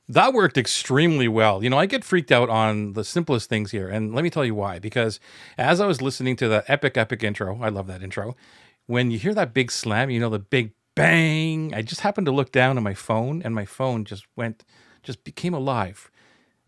That worked extremely well. You know, I get freaked out on the simplest things here. And let me tell you why. Because as I was listening to the epic intro, I love that intro. When you hear that big slam, you know, the big bang, I just happened to look down at my phone and my phone just became alive.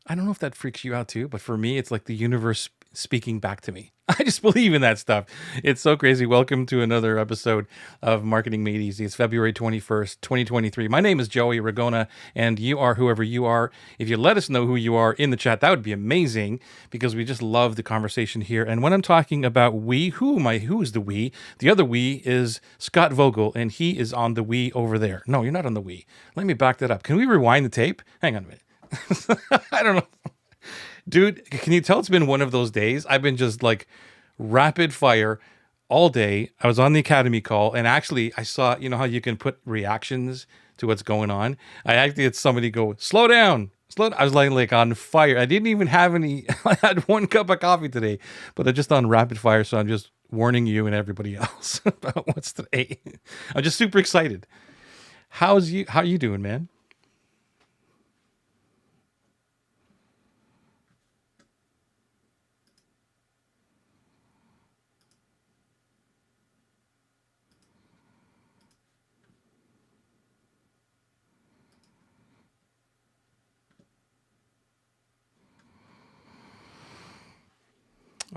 I don't know if that freaks you out too, but for me, it's like the universe speaking back to me. I just believe in that stuff. It's so crazy. Welcome to another episode of Marketing Made Easy. It's February 21st, 2023. My name is Joey Ragona, and you are whoever you are. If you let us know who you are in the chat, that would be amazing because we just love the conversation here. And when I'm talking about we, who is the we? The other we is Scott Vogel, and he is on the we over there. No, you're not on the we. Let me back that up. Can we rewind the tape? Hang on a minute. I don't know. Dude, can you tell it's been one of those days? I've been just like rapid fire all day. I was on the Academy call, and actually I saw, you know how you can put reactions to what's going on? I actually had somebody go, slow down. I was like on fire. I didn't even have any, I had one cup of coffee today, but I'm just on rapid fire. So I'm just warning you and everybody else about what's today. I'm just super excited. How you doing, man?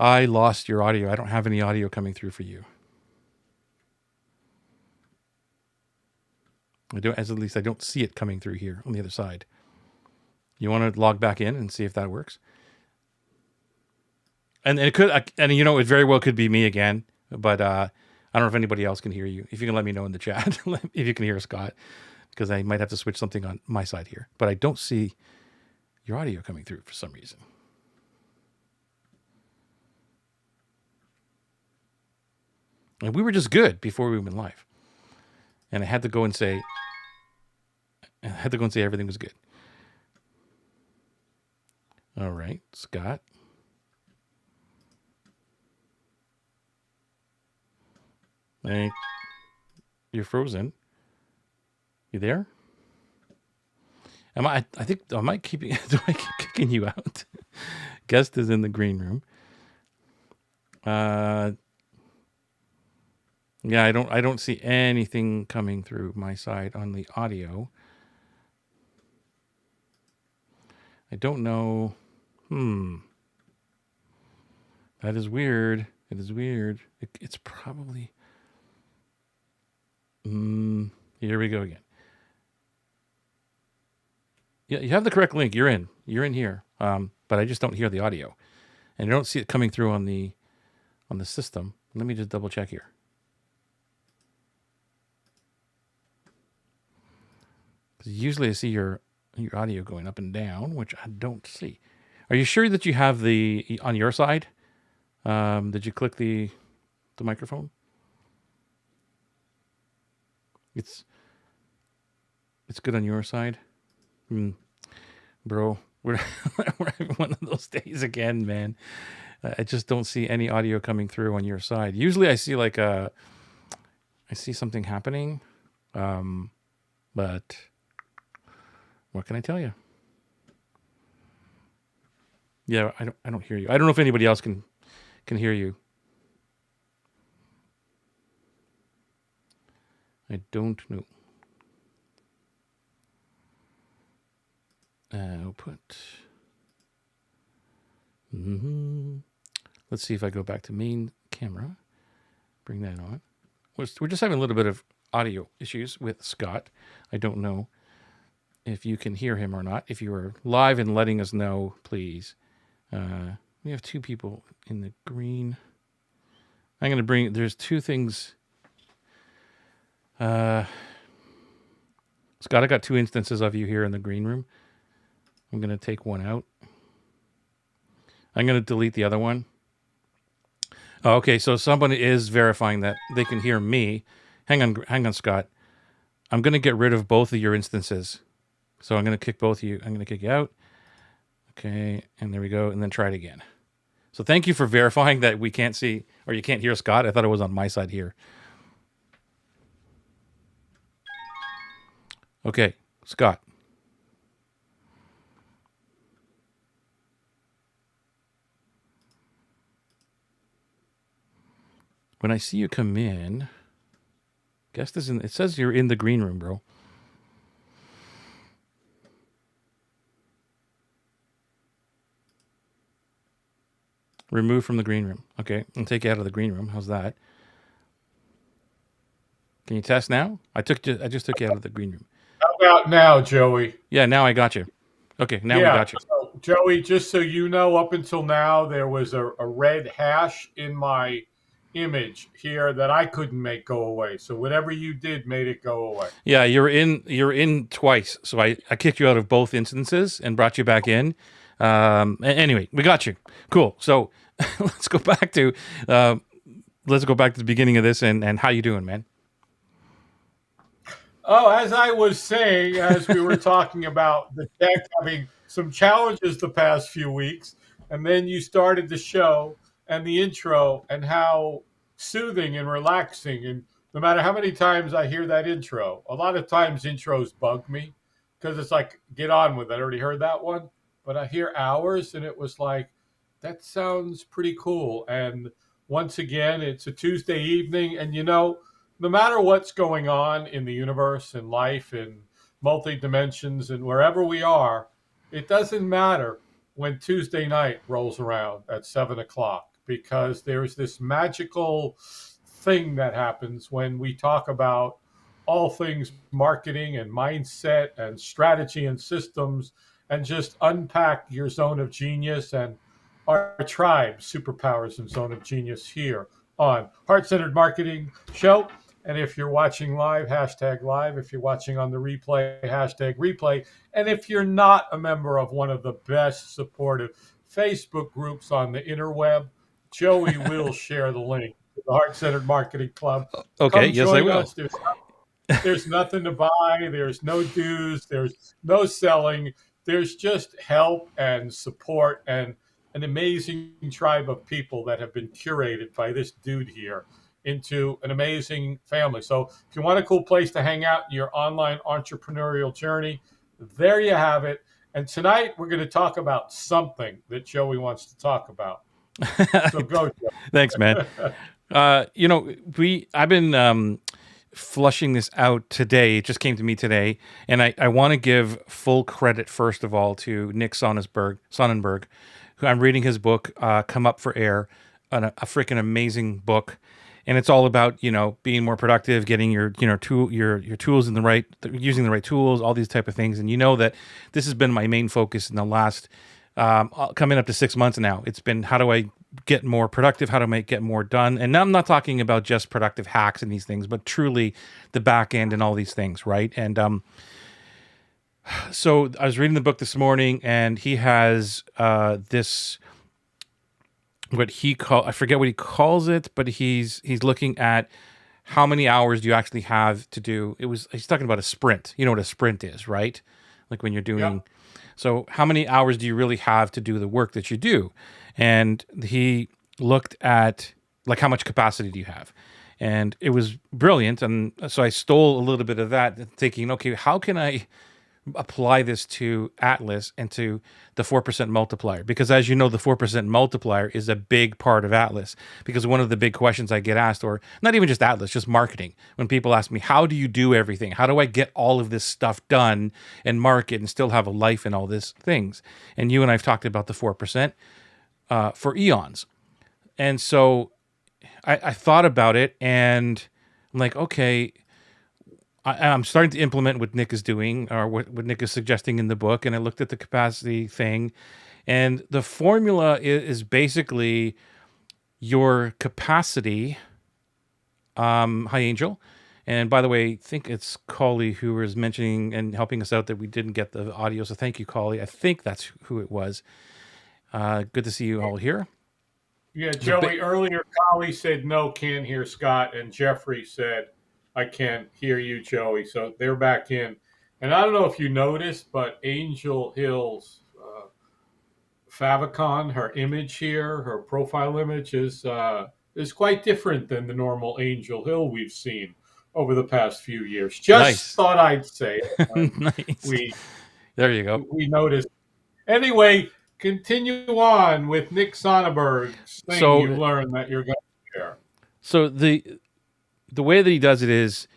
I lost your audio. I don't have any audio coming through for you. At least I don't see it coming through here on the other side. You want to log back in and see if that works? And it could, and you know, it very well could be me again, but I don't know if anybody else can hear you. If you can let me know in the chat, if you can hear Scott, because I might have to switch something on my side here, but I don't see your audio coming through for some reason. And we were just good before we went live. And I had to go and say everything was good. All right, Scott. Hey, you're frozen. You there? Am I keeping kicking you out? Guest is in the green room. Yeah, I don't see anything coming through my side on the audio. I don't know. That is weird. It is weird. It's probably. Here we go again. Yeah, you have the correct link. You're in. You're in here. But I just don't hear the audio, and I don't see it coming through on the system. Let me just double check here. Usually I see your audio going up and down, which I don't see. Are you sure that you have the on your side? Did you click the microphone? It's good on your side, bro. We're having one of those days again, man. I just don't see any audio coming through on your side. Usually I see I see something happening, but. What can I tell you? Yeah, I don't hear you. I don't know if anybody else can hear you. I don't know. Output. Let's see if I go back to main camera. Bring that on. We're just having a little bit of audio issues with Scott. I don't know if you can hear him or not. If you are live and letting us know, please. We have two people in the green. I'm going to bring, there's two things. Scott, I got two instances of you here in the green room. I'm going to take one out. I'm going to delete the other one. Oh, okay, so somebody is verifying that they can hear me. Hang on, Scott. I'm going to get rid of both of your instances. So I'm going to kick both of you. I'm going to kick you out. Okay, and there we go. And then try it again. So thank you for verifying that we can't see, or you can't hear Scott. I thought it was on my side here. Okay, Scott. When I see you come in, guest is in. It says you're in the green room, bro. Remove from the green room. Okay, I'll take you out of the green room. How's that? Can you test now? I just took you out of the green room. How about now, Joey? Yeah, now I got you. Okay, now we Yeah. got you. So, Joey, just so you know, up until now, there was a red hash in my image here that I couldn't make go away. So whatever you did made it go away. Yeah, you're in twice. So I kicked you out of both instances and brought you back in. Anyway, we got you. Cool. So let's go back to uh, the beginning of this and how you doing, man? Oh, as I was saying, as we were talking about the tech having some challenges the past few weeks, and then you started the show and the intro and how soothing and relaxing. And no matter how many times I hear that intro, a lot of times intros bug me because it's like, get on with it. I already heard that one. But I hear ours and it was like, that sounds pretty cool. And once again, it's a Tuesday evening. And no matter what's going on in the universe and life and multi dimensions and wherever we are, it doesn't matter when Tuesday night rolls around at 7 o'clock because there's this magical thing that happens when we talk about all things marketing and mindset and strategy and systems and just unpack your zone of genius and our tribe superpowers and zone of genius here on Heart Centered Marketing Show. And if you're watching live, hashtag live. If you're watching on the replay, hashtag replay. And if you're not a member of one of the best supportive Facebook groups on the interweb, Joey will share the link to the Heart Centered Marketing Club. Okay, Come yes, I join will. us. There's nothing to buy. There's no dues. There's no selling. There's just help and support and an amazing tribe of people that have been curated by this dude here into an amazing family. So if you want a cool place to hang out in your online entrepreneurial journey, there you have it. And tonight we're going to talk about something that Joey wants to talk about. So go, Joe. Thanks, man. I've been flushing this out today. It just came to me today, and I want to give full credit first of all to Nick Sonnenberg, who I'm reading his book, Come Up for Air, a freaking amazing book. And it's all about being more productive, getting your your tools in the right, using the right tools, all these type of things. And that this has been my main focus in the last coming up to 6 months now. It's been how do I get more productive, how do I get more done. And now I'm not talking about just productive hacks and these things, but truly the back end and all these things, right? And so I was reading the book this morning, and he has this. I forget what he calls it, but he's looking at how many hours do you actually have to do. He's talking about a sprint. You know what a sprint is, right? Like when you're doing. Yep. So how many hours do you really have to do the work that you do? And he looked at like how much capacity do you have? And it was brilliant. And so I stole a little bit of that, thinking, okay, how can I apply this to Atlas and to the 4% multiplier? Because as you know, the 4% multiplier is a big part of Atlas, because one of the big questions I get asked, or not even just Atlas, just marketing, when people ask me, how do you do everything? How do I get all of this stuff done and market and still have a life and all these things? And you and I've talked about the 4% for eons. And so I thought about it, and I'm like, okay, I'm starting to implement what Nick is doing, or what Nick is suggesting in the book. And I looked at the capacity thing, and the formula is basically your capacity. Hi, Angel. And by the way, I think it's Collie who was mentioning and helping us out that we didn't get the audio. So thank you, Collie. I think that's who it was. Good to see you all here. Yeah, Joey, earlier, Collie said no, can't hear Scott, and Jeffrey said, I can't hear you, Joey. So they're back in. And I don't know if you noticed, but Angel Hill's favicon, her image here, her profile image is quite different than the normal Angel Hill we've seen over the past few years. Just Nice. thought I'd say it. Nice. We There you go. we noticed. Anyway, continue on with Nick Sonnenberg's thing So you learned that you're going to share. So the way that he does it is,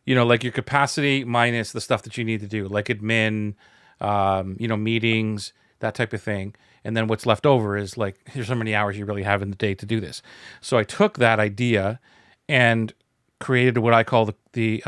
like your capacity minus the stuff that you need to do, like admin, meetings, that type of thing. And then what's left over is like, here's how many hours you really have in the day to do this. So I took that idea and created what I call the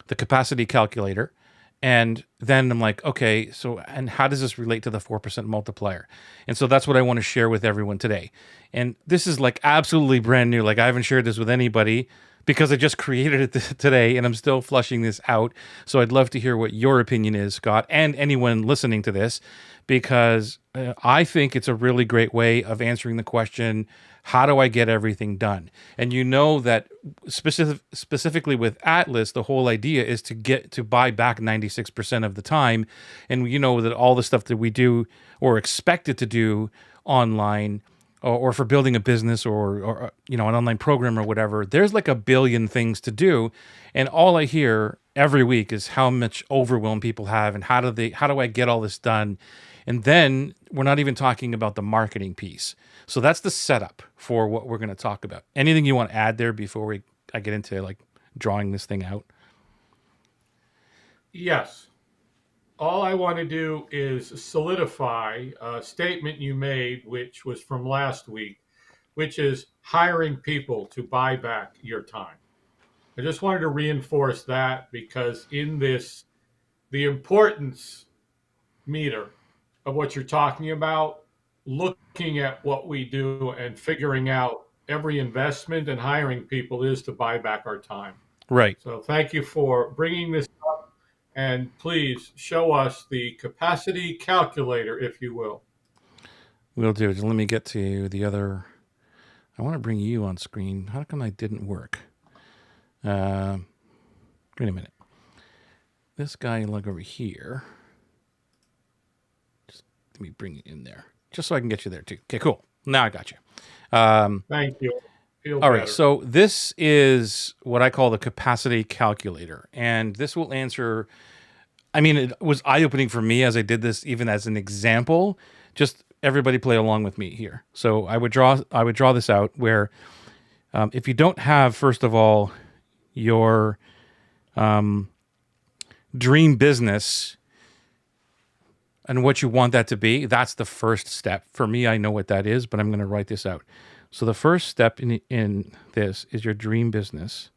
capacity calculator. And then I'm like, okay, so, and how does this relate to the 4% multiplier? And so that's what I want to share with everyone today. And this is like absolutely brand new. Like I haven't shared this with anybody because I just created it today and I'm still flushing this out. So I'd love to hear what your opinion is, Scott, and anyone listening to this, because I think it's a really great way of answering the question, how do I get everything done? And you know that specifically with Atlas, the whole idea is to get to buy back 96% of the time. And you know that all the stuff that we do or expected to do online, or for building a business, or an online program or whatever, there's like a billion things to do. And all I hear every week is how much overwhelm people have and how do I get all this done? And then we're not even talking about the marketing piece. So that's the setup for what we're going to talk about. Anything you want to add there before I get into like drawing this thing out? Yes. All I want to do is solidify a statement you made, which was from last week, which is hiring people to buy back your time. I just wanted to reinforce that because in this, the importance meter of what you're talking about, looking at what we do and figuring out every investment and hiring people is to buy back our time. Right. So thank you for bringing this up, and please show us the capacity calculator, if you will. We'll do it. Let me get to the other. I want to bring you on screen. How come I didn't work? Wait a minute. This guy, look over here. Just let me bring you in there, just so I can get you there too. Okay, cool. Now I got you. Thank you. Feel all right, better. so this is what I call the capacity calculator, and this will answer. I mean, it was eye-opening for me as I did this, even as an example. Just everybody play along with me here. So I would draw this out where, if you don't have, first of all, your dream business and what you want that to be, that's the first step. For me, I know what that is, but I'm going to write this out. So the first step in this is your dream business.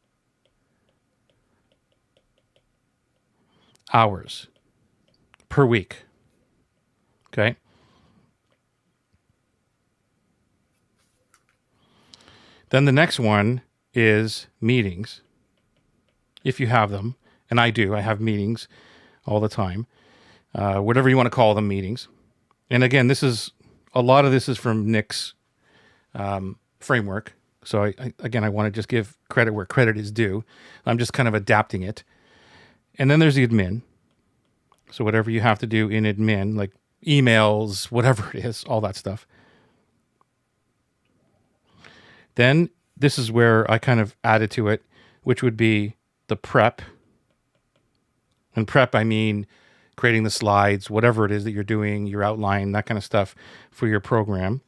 Hours per week. Okay. Then the next one is meetings. If you have them, and I do, I have meetings all the time. Whatever you want to call them, meetings. And again, a lot of this is from Nick's framework. So I want to just give credit where credit is due. I'm just kind of adapting it. And then there's the admin. So whatever you have to do in admin, like emails, whatever it is, all that stuff. Then this is where I kind of added to it, which would be the prep. And prep, I mean creating the slides, whatever it is that you're doing, your outline, that kind of stuff for your program.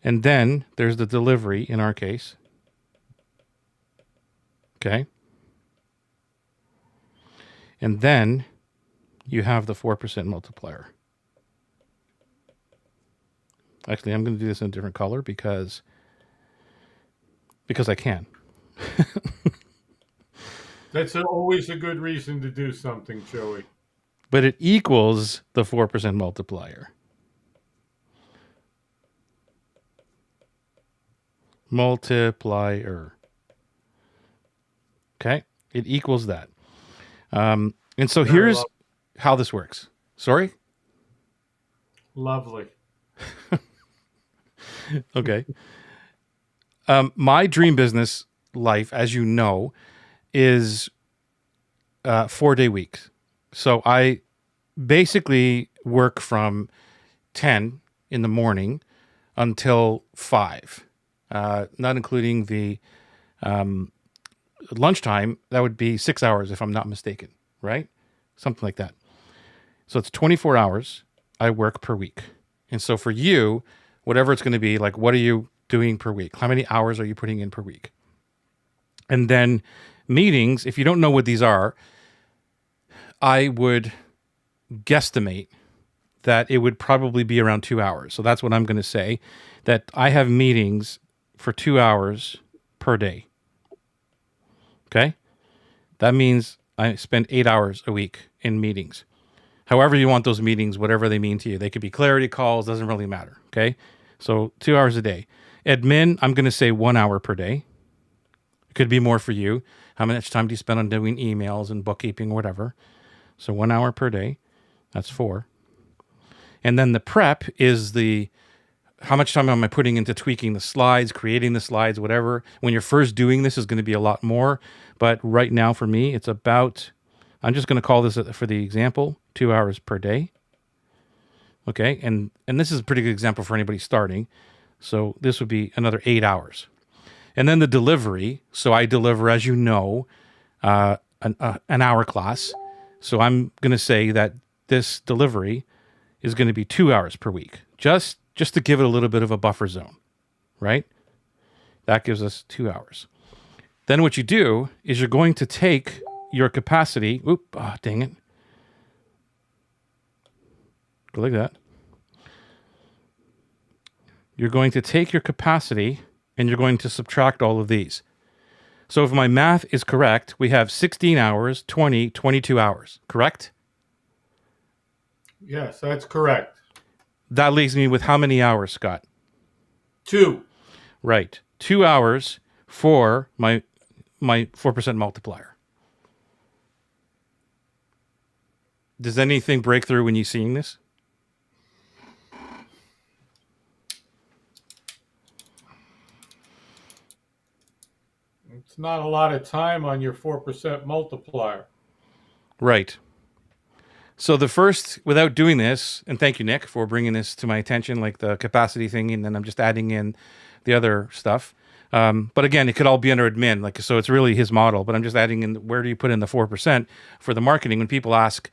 And then there's the delivery in our case. Okay. And then you have the 4% multiplier. Actually, I'm going to do this in a different color because I can. That's always a good reason to do something, Joey. But it equals the 4% multiplier. Multiplier. Okay, it equals that. And so here's how this works. Sorry? Lovely. Okay. My dream business life, as you know, is 4-day weeks. So I basically work from 10 in the morning until 5, not including the lunchtime. That would be 6 hours if I'm not mistaken, right? Something like that. So it's 24 hours I work per week. And so for you, whatever it's going to be, like, what are you doing per week? How many hours are you putting in per week? And then meetings, if you don't know what these are, I would guesstimate that it would probably be around 2 hours. So that's what I'm going to say, that I have meetings for 2 hours per day. Okay? That means I spend 8 hours a week in meetings. However you want those meetings, whatever they mean to you. They could be clarity calls, doesn't really matter. Okay? So 2 hours a day. Admin, I'm going to say 1 hour per day. It could be more for you. How much time do you spend on doing emails and bookkeeping, whatever? So 1 hour per day. That's 4. And then the prep is the how much time am I putting into tweaking the slides, creating the slides, whatever. When you're first doing this is going to be a lot more. But right now for me, it's about, I'm just going to call this for the example, 2 hours per day. Okay. And this is a pretty good example for anybody starting. So this would be another 8 hours. And then the delivery. So I deliver, as you know, an hour class. So I'm going to say that this delivery is going to be 2 hours per week, just to give it a little bit of a buffer zone, right? That gives us 2 hours. Then what you do is you're going to take your capacity. Dang it. Go like that. You're going to take your capacity and you're going to subtract all of these. So if my math is correct, we have 16 hours, 20, 22 hours, correct? Yes, that's correct. That leaves me with how many hours, Scott? 2. Right. 2 hours for my 4% multiplier. Does anything break through when you're seeing this? It's not a lot of time on your 4% multiplier. Right. So the first, without doing this, and thank you, Nick, for bringing this to my attention, like the capacity thing, and then I'm just adding in the other stuff. But again, it could all be under admin, like so. It's really his model, but I'm just adding in where do you put in the 4% for the marketing? When people ask,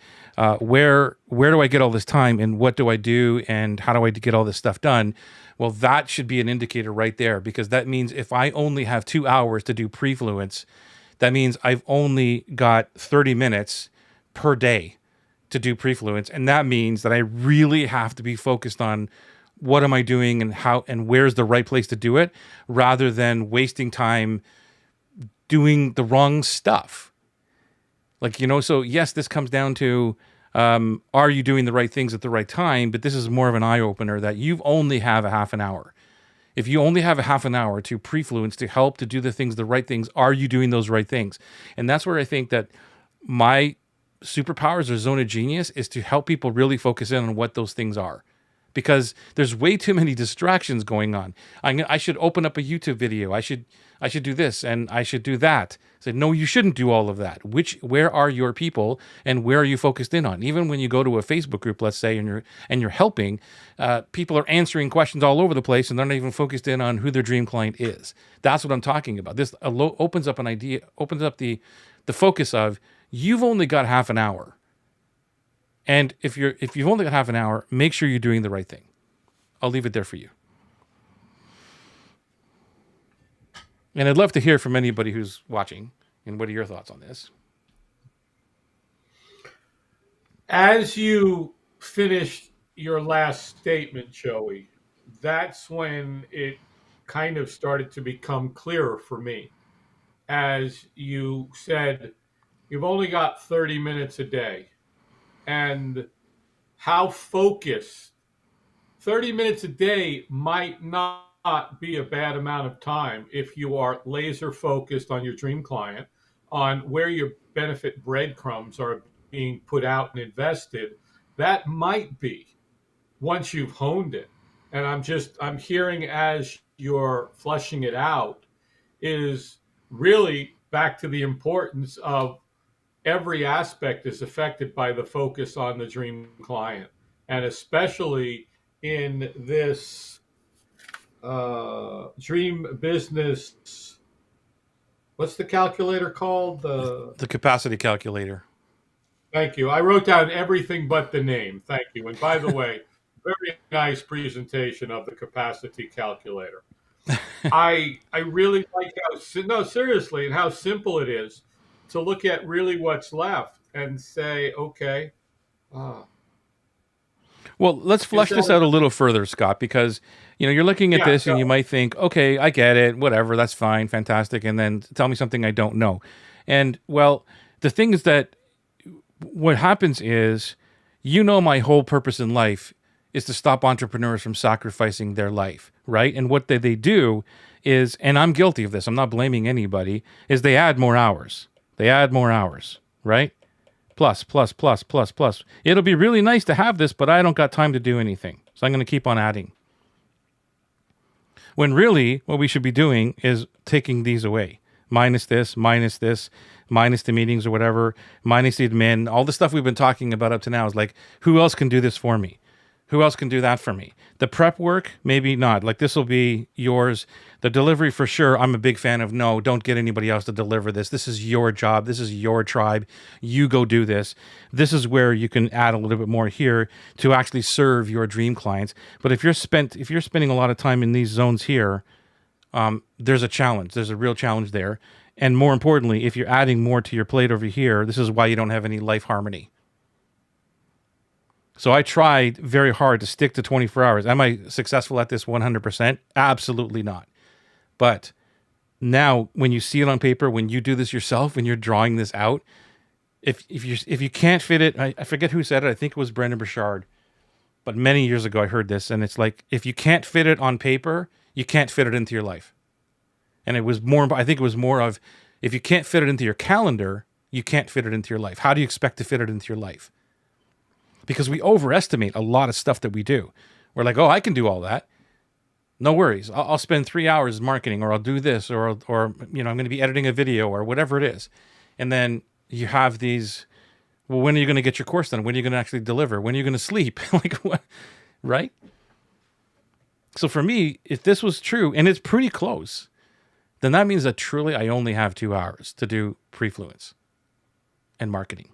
where do I get all this time, and what do I do, and how do I get all this stuff done? Well, that should be an indicator right there, because that means if I only have 2 hours to do Prefluence, that means I've only got 30 minutes per day to do Prefluence, and that means that I really have to be focused on what am I doing and how and where's the right place to do it, rather than wasting time doing the wrong stuff. Like, so yes, this comes down to are you doing the right things at the right time? But this is more of an eye opener that you only have a half an hour. If you only have a half an hour to Prefluence to help to do the right things, are you doing those right things? And that's where I think that my superpowers or zone of genius is to help people really focus in on what those things are, because there's way too many distractions going on. I should open up a YouTube video. I should do this and I should do that. I said, no, you shouldn't do all of that. Where are your people and where are you focused in on? Even when you go to a Facebook group, let's say, and you're helping, people are answering questions all over the place and they're not even focused in on who their dream client is. That's what I'm talking about. This opens up an idea, opens up the focus of, you've only got half an hour. And if you've only got half an hour, make sure you're doing the right thing. I'll leave it there for you. And I'd love to hear from anybody who's watching. And what are your thoughts on this? As you finished your last statement, Joey, that's when it kind of started to become clearer for me. As you said, you've only got 30 minutes a day. And how focused 30 minutes a day might not be a bad amount of time if you are laser focused on your dream client, on where your benefit breadcrumbs are being put out and invested. That might be, once you've honed it. And I'm hearing as you're fleshing it out, is really back to the importance of every aspect is affected by the focus on the dream client. And especially in this dream business, what's the calculator called? The capacity calculator. Thank you. I wrote down everything but the name. Thank you. And by the way, very nice presentation of the capacity calculator. I really like no, seriously, and how simple it is to look at really what's left and say, okay, uh, Well, let's is flesh that this out a little further, Scott, because you're looking at yeah, this and you go. might think, okay, I get it, whatever, that's fine, fantastic, and then tell me something I don't know. And well, the thing is that what happens is, my whole purpose in life is to stop entrepreneurs from sacrificing their life, right? And what they do is, and I'm guilty of this, I'm not blaming anybody, is they add more hours. They add more hours, right? Plus, plus, plus, plus, plus. It'll be really nice to have this, but I don't got time to do anything. So I'm going to keep on adding. When really, what we should be doing is taking these away. Minus this, minus the meetings or whatever, minus the admin, all the stuff we've been talking about up to now is like, who else can do this for me? Who else can do that for me? The prep work, maybe not. Like this will be yours. The delivery for sure, I'm a big fan of no, don't get anybody else to deliver this. This is your job. This is your tribe. You go do this. This is where you can add a little bit more here to actually serve your dream clients. But if you're spending a lot of time in these zones here, there's a challenge. There's a real challenge there. And more importantly, if you're adding more to your plate over here, this is why you don't have any life harmony. So I tried very hard to stick to 24 hours. Am I successful at this 100%? Absolutely not. But now when you see it on paper, when you do this yourself, when you're drawing this out, if you can't fit it, I forget who said it. I think it was Brendan Burchard. But many years ago I heard this, and it's like, if you can't fit it on paper, you can't fit it into your life. And I think it was more of, if you can't fit it into your calendar, you can't fit it into your life. How do you expect to fit it into your life? Because we overestimate a lot of stuff that we do. We're like, oh, I can do all that. No worries. I'll spend 3 hours marketing, or I'll do this, or I'm going to be editing a video, or whatever it is. And then you have these, well, when are you going to get your course done? When are you going to actually deliver? When are you going to sleep? Like what? Right? So for me, if this was true, and it's pretty close, then that means that truly I only have 2 hours to do Prefluence and marketing.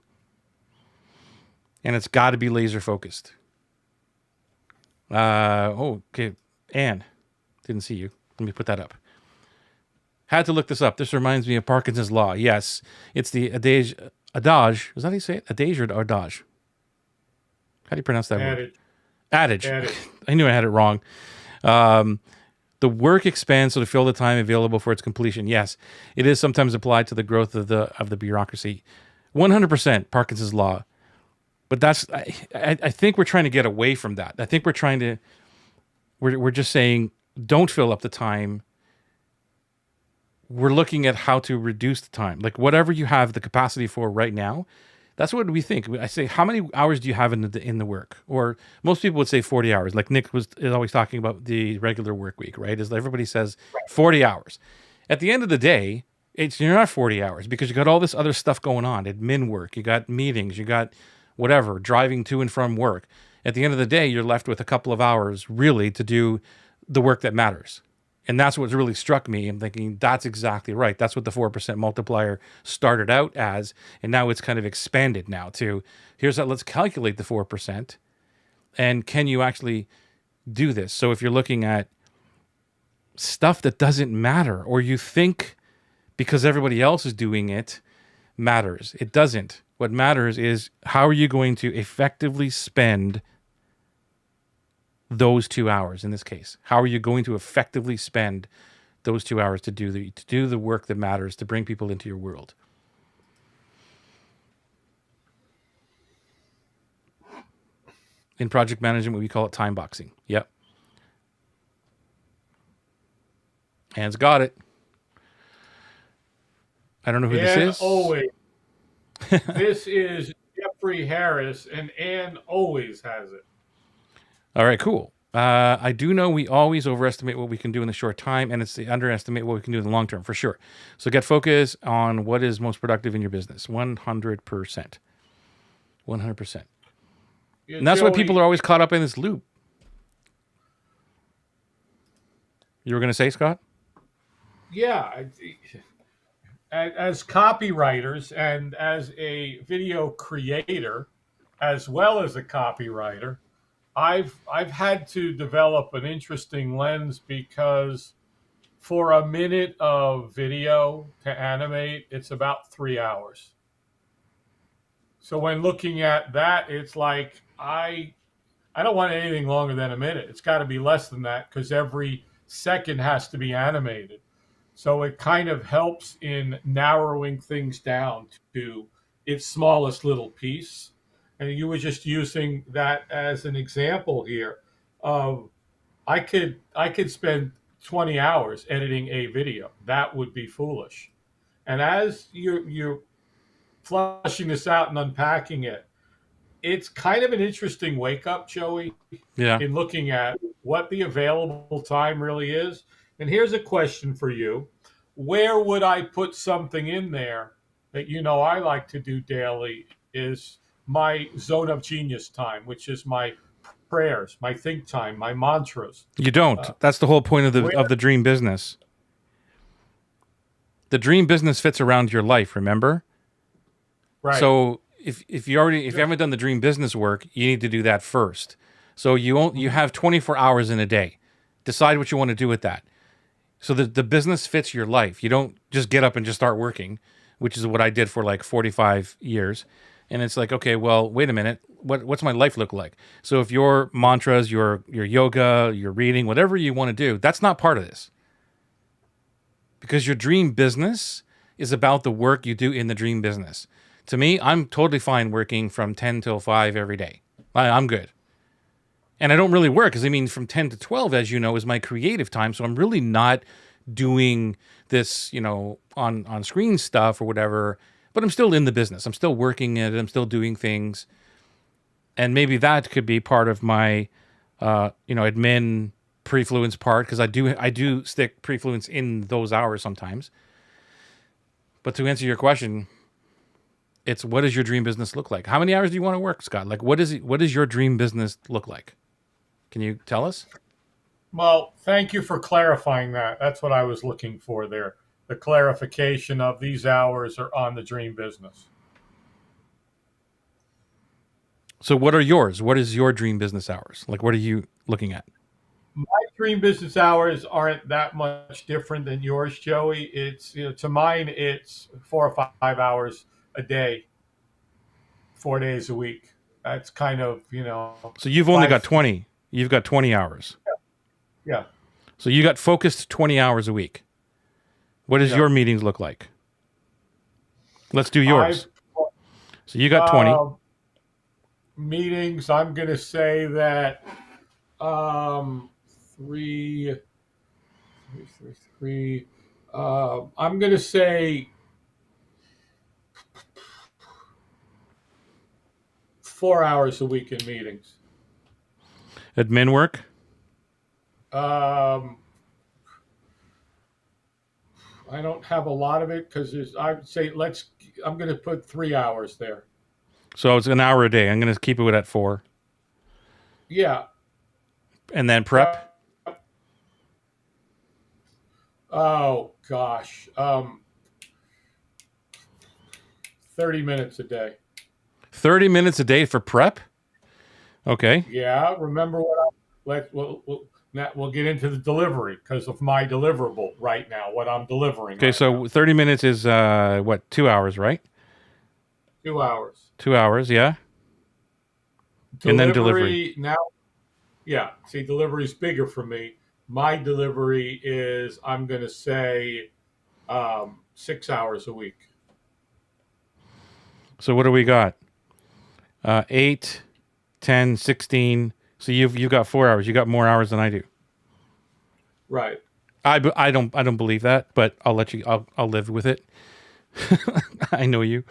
And it's got to be laser focused. Okay. Anne, didn't see you. Let me put that up. Had to look this up. This reminds me of Parkinson's law. Yes, it's the adage. Is that how you say it? Adage or adage? How do you pronounce that word? Adage. I knew I had it wrong. The work expands so to fill the time available for its completion. Yes, it is sometimes applied to the growth of the bureaucracy. 100% Parkinson's law. But I think we're trying to get away from that. I think we're just saying, don't fill up the time. We're looking at how to reduce the time. Like whatever you have the capacity for right now, that's what we think. I say, how many hours do you have in the work? Or most people would say 40 hours. Like Nick is always talking about the regular work week, right? As everybody says, 40 hours. At the end of the day, you're not 40 hours because you got all this other stuff going on. Admin work, you got meetings, you got whatever, driving to and from work. At the end of the day, you're left with a couple of hours really to do the work that matters. And that's what really struck me. I'm thinking, that's exactly right. That's what the 4% multiplier started out as. And now it's kind of expanded now to, let's calculate the 4%. And can you actually do this? So if you're looking at stuff that doesn't matter, or you think because everybody else is doing it matters, it doesn't. What matters is, how are you going to effectively spend those 2 hours in this case? How are you going to effectively spend those 2 hours to do the work that matters, to bring people into your world? In project management, we call it time boxing. Yep. Anne's got it. I don't know who this is. Always. This is Jeffrey Harris, and Anne always has it. All right, cool. I do know we always overestimate what we can do in the short time, and it's the underestimate what we can do in the long term, for sure. So get focused on what is most productive in your business. 100%. 100%. Yeah, and that's why people are always caught up in this loop. You were going to say, Scott? Yeah. As copywriters and as a video creator, as well as a copywriter, I've had to develop an interesting lens, because for a minute of video to animate, it's about 3 hours. So when looking at that, it's like I don't want anything longer than a minute. It's got to be less than that because every second has to be animated. So it kind of helps in narrowing things down to its smallest little piece. And you were just using that as an example here of I could spend 20 hours editing a video. That would be foolish. And as you're flushing this out and unpacking it, it's kind of an interesting wake up, Joey, Yeah. in looking at what the available time really is. And here's a question for you. Where would I put something in there that I like to do daily is my zone of genius time, which is my prayers, my think time, my mantras. You don't. That's the whole point of the Where dream business. The dream business fits around your life, remember? right. So if you haven't done the dream business work, you need to do that first. So you have 24 hours in a day. Decide what you want to do with that. So the business fits your life. You don't just get up and just start working, which is what I did for like 45 years. And it's like, okay, well, wait a minute. What's my life look like? So if your mantras, your yoga, your reading, whatever you want to do, that's not part of this. Because your dream business is about the work you do in the dream business. To me, I'm totally fine working from 10 till 5 every day. I'm good. And I don't really work because, I mean, from 10 to 12, as you know, is my creative time. So I'm really not doing this, on screen stuff or whatever. But I'm still in the business. I'm still working it. I'm still doing things. And maybe that could be part of my, admin prefluence part, because I do stick prefluence in those hours sometimes. But to answer your question, it's what does your dream business look like? How many hours do you want to work, Scott? Like, what does your dream business look like? Can you tell us? Well, thank you for clarifying that. That's what I was looking for there. The clarification of these hours are on the dream business. So what are yours? What is your dream business hours? Like, what are you looking at? My dream business hours aren't that much different than yours, Joey. It's to mine, it's 4 or 5 hours a day, 4 days a week. That's kind of So you've only got five. 20. You've got 20 hours. Yeah, So you got focused 20 hours a week. What does yeah. your meetings look like? Let's do I've yours. So you got 20. Meetings. I'm going to say that three, three. I'm going to say 4 hours a week in meetings. Admin work? Um, I don't have a lot of it because I would say I'm going to put 3 hours there. So it's an hour a day. I'm going to keep it at 4. Yeah. And then Uh, prep? oh gosh. 30 minutes a day. 30 minutes a day for prep? Okay. Yeah. Remember we'll get into the delivery because of my deliverable right now. What I'm delivering. Okay, right so now. 30 minutes is, 2 hours, right? 2 hours. 2 hours, yeah. And then delivery. Now. Yeah. See, delivery is bigger for me. My delivery is, I'm going to say, 6 hours a week. So what do we got? 8, 10, 16. So you've got 4 hours. You got more hours than I do. Right. I don't believe that, but I'll let you. I'll live with it. I know you.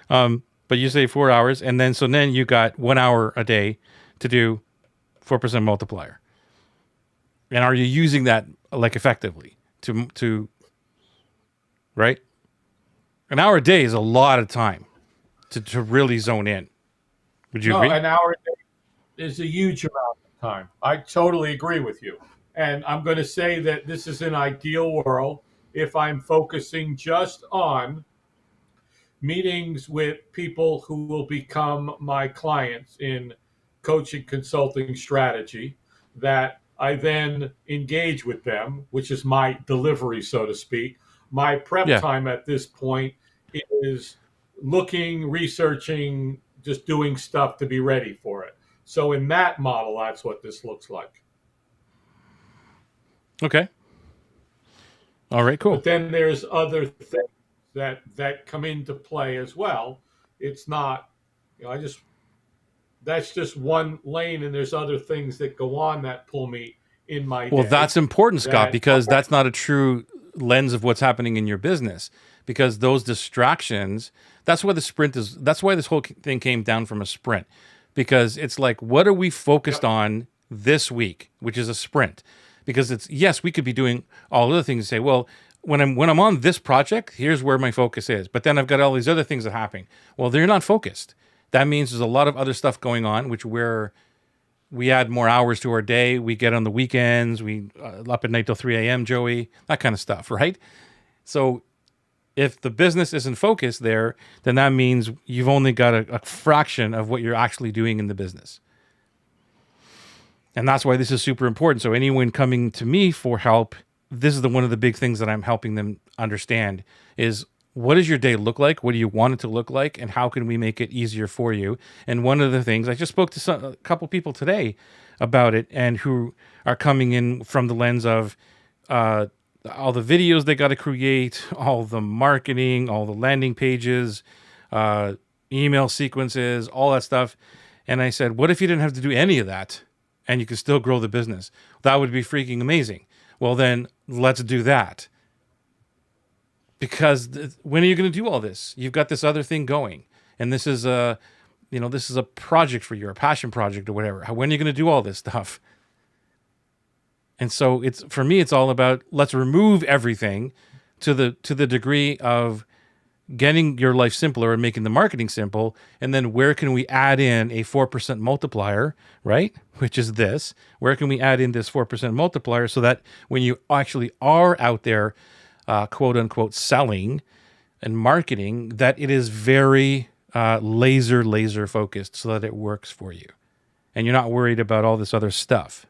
But you say 4 hours, and then you got 1 hour a day to do 4% multiplier. And are you using that like effectively to right? An hour a day is a lot of time to really zone in. Would you No, agree? an hour a day is a huge amount of time. I totally agree with you. And I'm going to say that this is an ideal world if I'm focusing just on meetings with people who will become my clients in coaching consulting strategy, that I then engage with them, which is my delivery, so to speak. My prep Yeah. time at this point is looking, researching, just doing stuff to be ready for it. So in that model, that's what this looks like. Okay. All right. Cool. But then there's other things that come into play as well. It's not, I just that's just one lane, and there's other things that go on that pull me in my Well, day that's important, Scott, that because that's not a true lens of what's happening in your business. Because those distractions, that's why the sprint is, that's why this whole thing came down from a sprint. Because it's like, what are we focused yep, on this week, which is a sprint? Because it's, yes, we could be doing all other things and say, well, when I'm on this project, here's where my focus is. But then I've got all these other things that are happening. Well, they're not focused. That means there's a lot of other stuff going on, which we add more hours to our day. We get on the weekends. We up at night till 3 a.m., Joey, that kind of stuff, right? So if the business isn't focused there, then that means you've only got a fraction of what you're actually doing in the business. And that's why this is super important. So anyone coming to me for help, this is one of the big things that I'm helping them understand is, what does your day look like? What do you want it to look like? And how can we make it easier for you? And one of the things, I just spoke to a couple people today about it, and who are coming in from the lens of all the videos they got to create, all the marketing, all the landing pages, email sequences, all that stuff. And I said, what if you didn't have to do any of that and you could still grow the business? That would be freaking amazing. Well, then let's do that. Because when are you going to do all this? You've got this other thing going, and this is this is a project for you, a passion project or whatever. When are you going to do all this stuff? And so for me, it's all about, let's remove everything to the degree of getting your life simpler and making the marketing simple. And then where can we add in a 4% multiplier, right? Which is this. Where can we add in this 4% multiplier so that when you actually are out there, quote unquote, selling and marketing, that it is very laser focused so that it works for you. And you're not worried about all this other stuff.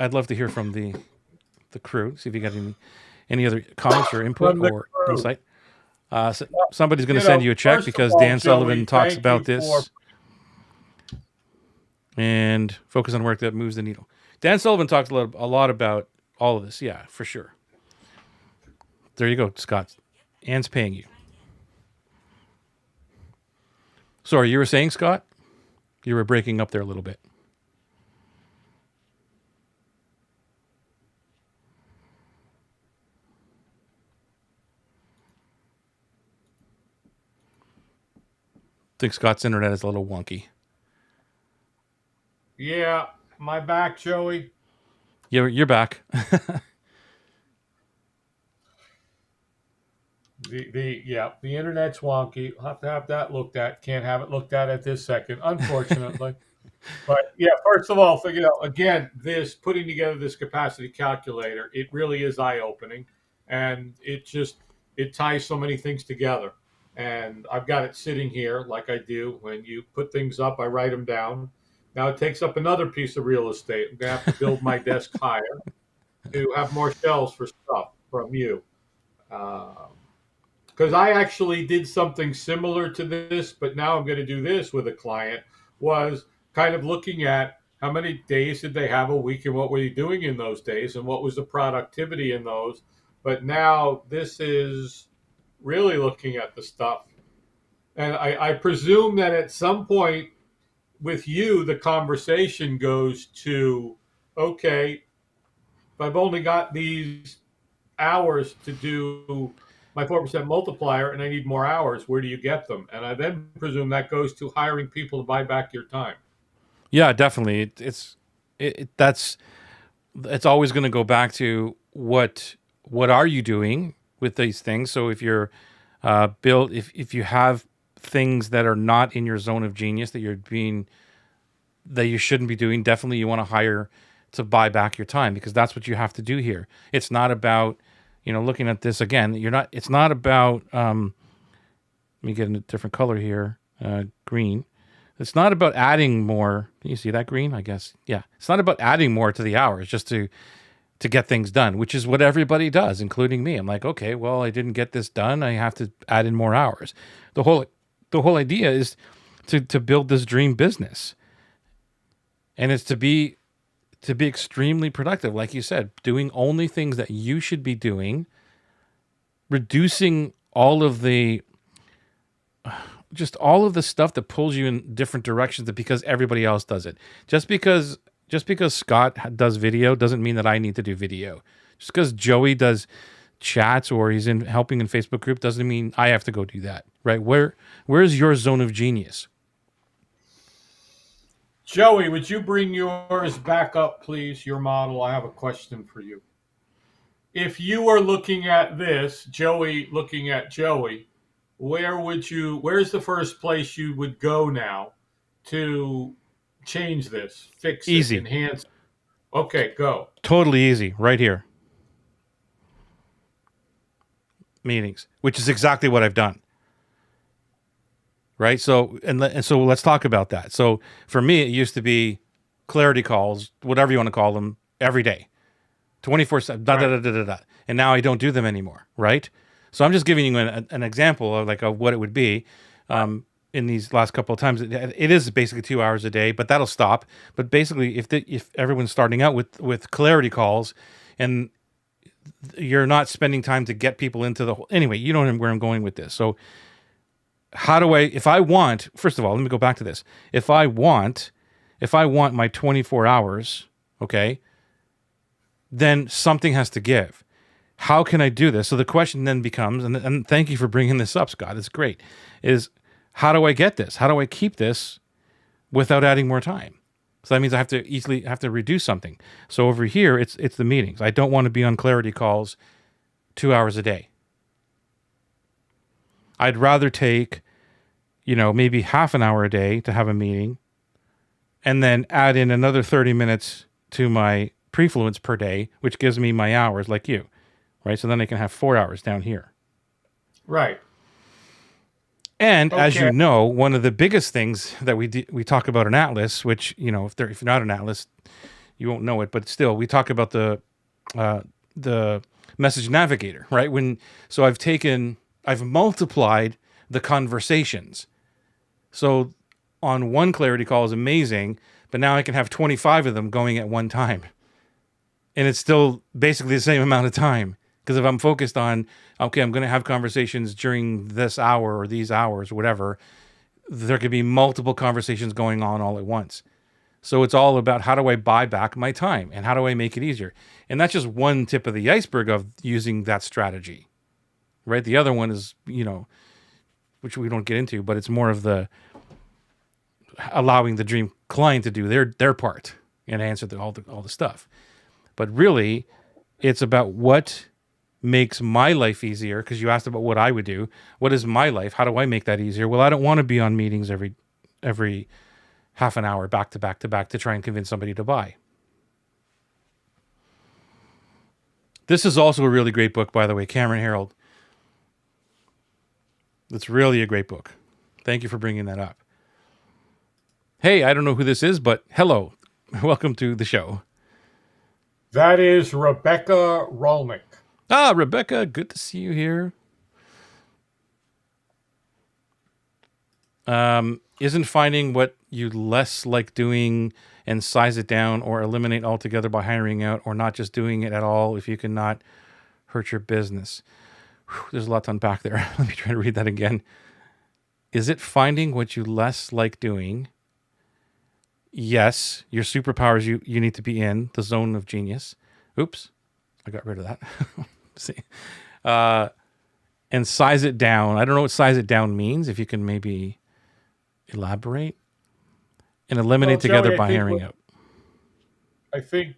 I'd love to hear from the crew, see if you got any other comments or input or insight. Somebody's going to send you a check because all, Dan Joey, Sullivan talks about this. And focus on work that moves the needle. Dan Sullivan talks a lot about all of this. Yeah, for sure. There you go, Scott. Ann's paying you. Sorry, you were saying, Scott? You were breaking up there a little bit. I think Scott's internet is a little wonky. Yeah, my back, Joey. You're back. The internet's wonky. I'll have to have that looked at. Can't have it looked at this second, unfortunately. But yeah, first of all, again, this putting together this capacity calculator, it really is eye opening, and it ties so many things together. And I've got it sitting here like I do. When you put things up, I write them down. Now it takes up another piece of real estate. I'm gonna have to build my desk higher to have more shelves for stuff from you. Because I actually did something similar to this, but now I'm going to do this with a client, was kind of looking at how many days did they have a week and what were you doing in those days and what was the productivity in those. But now this is really looking at the stuff. And I presume that at some point with you, the conversation goes to, okay, if I've only got these hours to do my 4% multiplier and I need more hours, where do you get them? And I then presume that goes to hiring people to buy back your time. Yeah, definitely. It's always going to go back to what are you doing with these things. So if you're if you have things that are not in your zone of genius that you shouldn't be doing, definitely you want to hire to buy back your time, because that's what you have to do here. It's not about, looking at this again, it's not about, let me get a different color here, green. It's not about adding more. Can you see that green? I guess. Yeah. It's not about adding more to the hours just to get things done, which is what everybody does, including me. I'm like, okay, well, I didn't get this done. I have to add in more hours. The whole idea is to build this dream business. And it's to be extremely productive, like you said, doing only things that you should be doing, reducing all of the stuff that pulls you in different directions because everybody else does it. Just because Scott does video doesn't mean that I need to do video. Just because Joey does chats or he's helping in Facebook group doesn't mean I have to go do that. Right? Where's your zone of genius? Joey, would you bring yours back up, please? Your model. I have a question for you. If you were looking at this, Joey looking at Joey, where's the first place you would go now to change this, fix Easy. it, enhance it? Okay, go. Totally easy. Right here. Meetings, which is exactly what I've done. Right? So, and so let's talk about that. So for me, it used to be clarity calls, whatever you want to call them, every day. 24/7, and now I don't do them anymore, right? So I'm just giving you an example of what it would be in these last couple of times. It is basically 2 hours a day, but that'll stop. But basically, if everyone's starting out with clarity calls, and you're not spending time to get people into the whole, anyway, you know where I'm going with this. So if I want, first of all, let me go back to this. If I want my 24 hours, okay, then something has to give. How can I do this? So the question then becomes, and thank you for bringing this up, Scott, it's great, is how do I get this? How do I keep this without adding more time? So that means I have to reduce something. So over here, it's the meetings. I don't want to be on clarity calls 2 hours a day. I'd rather take, maybe half an hour a day to have a meeting and then add in another 30 minutes to my Prefluence per day, which gives me my hours like you, right? So then I can have 4 hours down here. Right. And as you know, one of the biggest things that we talk about in Atlas, which, if you're not an Atlas, you won't know it, but still we talk about the message navigator, right? So I've multiplied the conversations. So on one clarity call is amazing, but now I can have 25 of them going at one time. And it's still basically the same amount of time. Because if I'm focused on, okay, I'm going to have conversations during this hour or these hours, whatever, there could be multiple conversations going on all at once. So it's all about how do I buy back my time and how do I make it easier? And that's just one tip of the iceberg of using that strategy, right? The other one is, which we don't get into, but it's more of the allowing the dream client to do their part and answer all the stuff. But really, it's about what makes my life easier, because you asked about what I would do. What is my life? How do I make that easier? Well, I don't want to be on meetings every half an hour back to back to back to try and convince somebody to buy. This is also a really great book, by the way, Cameron Herold. It's really a great book. Thank you for bringing that up. Hey, I don't know who this is, but hello. Welcome to the show. That is Rebecca Rolnick. Ah, Rebecca, good to see you here. Isn't finding what you less like doing and size it down or eliminate altogether by hiring out, or not just doing it at all if you cannot hurt your business. Whew, there's a lot to unpack there. Let me try to read that again. Is it finding what you less like doing? Yes, your superpowers you need to be in the zone of genius. Oops, I got rid of that. See, and size it down. I don't know what size it down means. If you can maybe elaborate and eliminate together by hiring out. I think,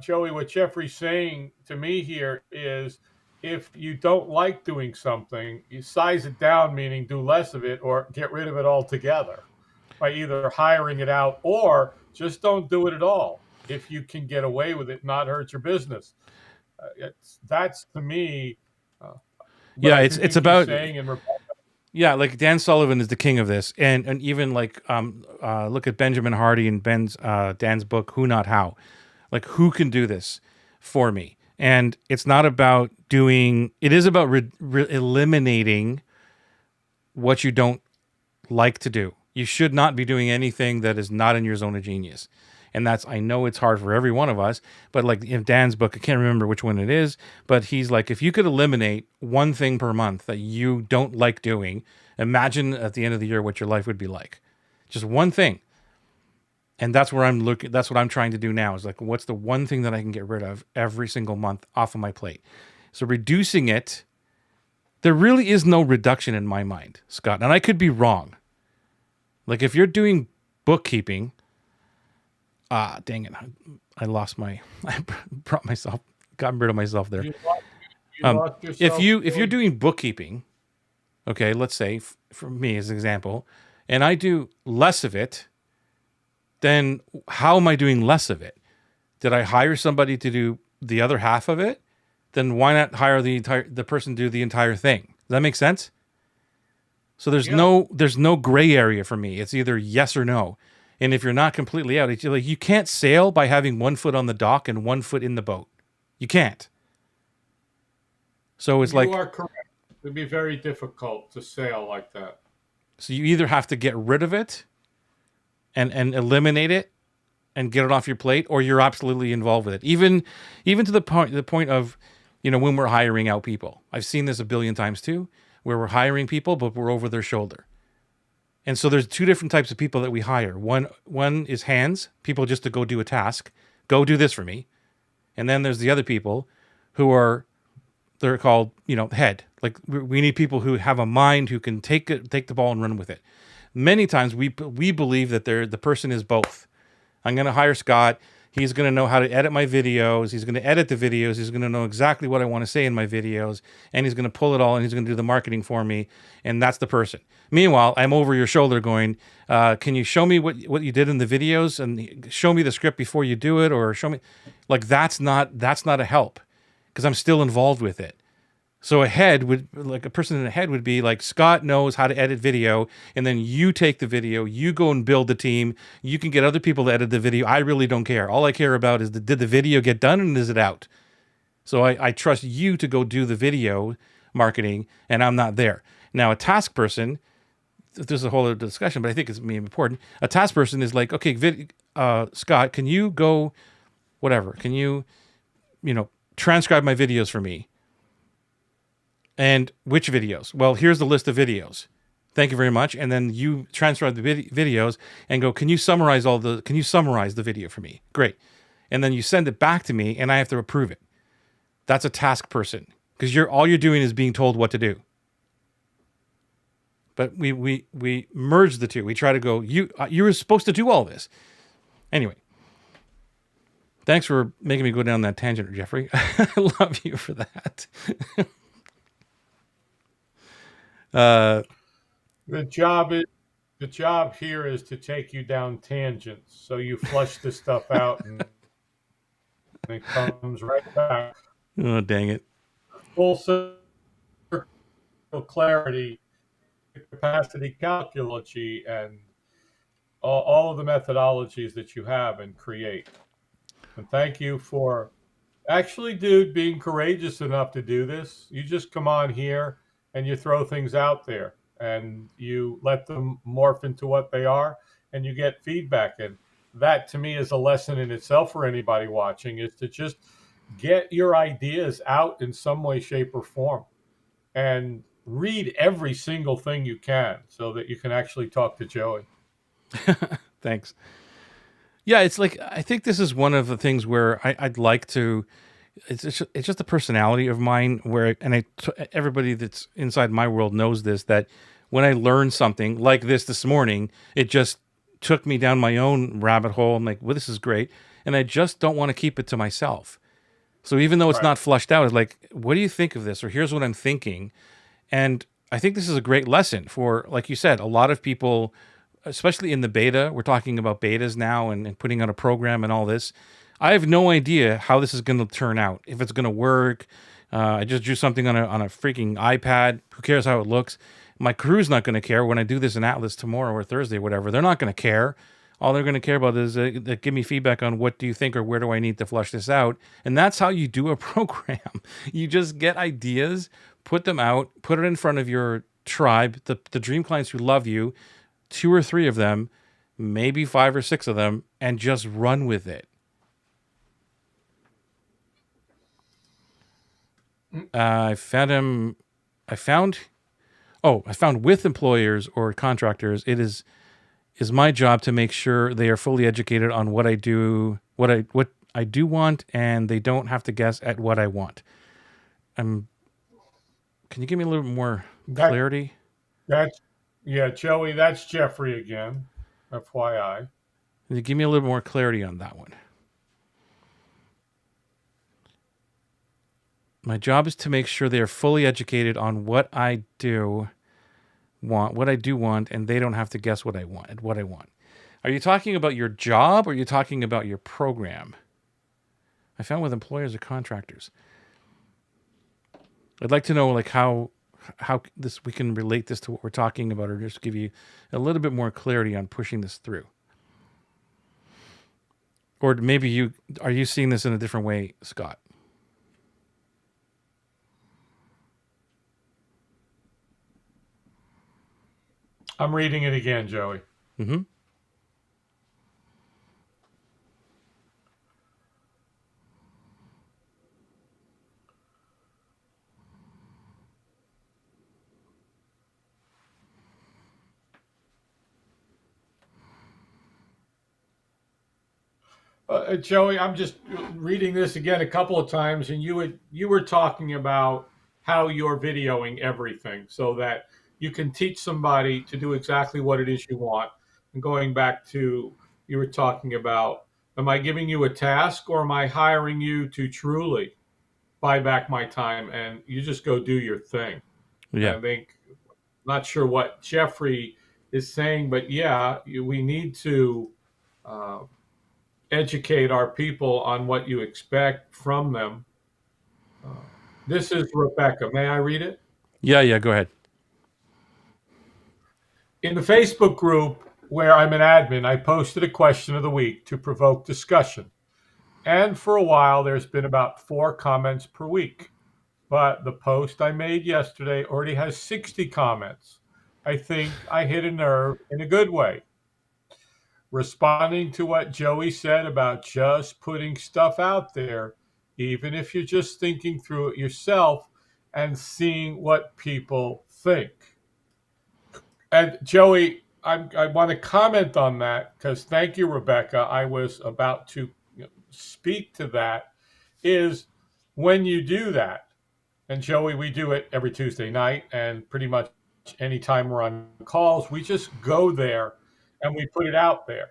Joey, what Jeffrey's saying to me here is, if you don't like doing something, you size it down, meaning do less of it or get rid of it altogether by either hiring it out or just don't do it at all. If you can get away with it, not hurt your business. That's to me. Yeah, it's about. Yeah, like Dan Sullivan is the king of this, and even like look at Benjamin Hardy and Dan's book Who Not How, like who can do this for me? And it's not about doing. It is about eliminating what you don't like to do. You should not be doing anything that is not in your zone of genius. And that's, I know it's hard for every one of us, but like in Dan's book, I can't remember which one it is, but he's like, if you could eliminate one thing per month that you don't like doing, imagine at the end of the year what your life would be like. Just one thing. And that's where I'm looking, that's what I'm trying to do now is like, what's the one thing that I can get rid of every single month off of my plate? So reducing it, there really is no reduction in my mind, Scott. And I could be wrong. Like if you're doing bookkeeping, dang it, I lost my, I brought myself, got rid of myself there. You locked yourself If you're doing bookkeeping, okay, let's say for me as an example, and I do less of it, then how am I doing less of it? Did I hire somebody to do the other half of it? Then why not hire the person to do the entire thing? Does that make sense? So there's no gray area for me. It's either yes or no. And if you're not completely out, it's like you can't sail by having 1 foot on the dock and 1 foot in the boat. You can't. So it's You are correct. It would be very difficult to sail like that. So you either have to get rid of it and eliminate it and get it off your plate, or you're absolutely involved with it. Even to the point of, when we're hiring out people. I've seen this a billion times too, where we're hiring people, but we're over their shoulder. And so there's two different types of people that we hire. One is hands, people just to go do a task, go do this for me. And then there's the other people who they're called, head. Like we need people who have a mind, who can take the ball and run with it. Many times we believe that the person is both. I'm going to hire Scott. He's going to know how to edit my videos. He's going to edit the videos. He's going to know exactly what I want to say in my videos. And he's going to pull it all, and he's going to do the marketing for me. And that's the person. Meanwhile, I'm over your shoulder going, can you show me what you did in the videos, and show me the script before you do it, or show me, like, that's not a help, because I'm still involved with it. So a person in a head would be like, Scott knows how to edit video, and then you take the video, you go and build the team, you can get other people to edit the video. I really don't care. All I care about is did the video get done and is it out? So I trust you to go do the video marketing, and I'm not there. Now, a task person, there's a whole other discussion, but I think it's important. A task person is like, okay, Scott, can you go, whatever, can you, transcribe my videos for me? And which videos? Well, here's the list of videos. Thank you very much. And then you transcribe the videos and go, can you summarize the video for me? Great. And then you send it back to me and I have to approve it. That's a task person, because all you're doing is being told what to do. But we merge the two. We try to go, you were supposed to do all this. Anyway, thanks for making me go down that tangent, Jeffrey. I love you for that. The job here is to take you down tangents, so you flush this stuff out and it comes right back. Oh, dang it. Full circle clarity, capacity calculacy, and all of the methodologies that you have and create. And thank you for actually, dude, being courageous enough to do this. You just come on here and you throw things out there and you let them morph into what they are, and you get feedback. And that, to me, is a lesson in itself for anybody watching, is to just get your ideas out in some way, shape, or form, and read every single thing you can so that you can actually talk to Joey. Thanks. Yeah, it's like, I think this is one of the things where I'd like to, it's just a personality of mine where, and everybody that's inside my world knows this, that when I learn something like this morning, it just took me down my own rabbit hole. I'm like, well, this is great. And I just don't want to keep it to myself. So even though it's not flushed out, it's like, what do you think of this? Or here's what I'm thinking. And I think this is a great lesson for, like you said, a lot of people, especially in the beta. We're talking about betas now and putting out a program and all this. I have no idea how this is going to turn out, if it's going to work. I just drew something on a freaking iPad. Who cares how it looks? My crew's not going to care when I do this in Atlas tomorrow or Thursday, whatever. They're not going to care. All they're going to care about is give me feedback on what do you think or where do I need to flush this out. And that's how you do a program. You just get ideas, put them out, put it in front of your tribe, the dream clients who love you, 2 or 3 of them, maybe 5 or 6 of them, and just run with it. I found with employers or contractors, it is my job to make sure they are fully educated on what I do, what I do want, and they don't have to guess at what I want. Can you give me a little more clarity? That's yeah, Joey. That's Jeffrey again. FYI. Can you give me a little more clarity on that one? My job is to make sure they are fully educated on what I do want, and they don't have to guess what I want. Are you talking about your job, or are you talking about your program? I found with employers or contractors. I'd like to know like how this we can relate this to what we're talking about, or just give you a little bit more clarity on pushing this through. Or maybe are you seeing this in a different way, Scott? I'm reading it again, Joey. Mm-hmm. Joey, I'm just reading this again a couple of times, and you were talking about how you're videoing everything so that you can teach somebody to do exactly what it is you want. And going back to you were talking about, am I giving you a task or am I hiring you to truly buy back my time and you just go do your thing? Yeah. I think not sure what Jeffrey is saying, but yeah, we need to. Uh, Educate our people on what you expect from them. This is Rebecca. May I read it? Yeah. Go ahead. In the Facebook group where I'm an admin, I posted a question of the week to provoke discussion. And for a while, there's been about 4 comments per week. But the post I made yesterday already has 60 comments. I think I hit a nerve in a good way. Responding to what Joey said about just putting stuff out there, even if you're just thinking through it yourself and seeing what people think. And Joey, I want to comment on that because thank you, Rebecca. I was about to speak to that. Is when you do that, and Joey, we do it every Tuesday night, and pretty much anytime we're on calls, we just go there and we put it out there.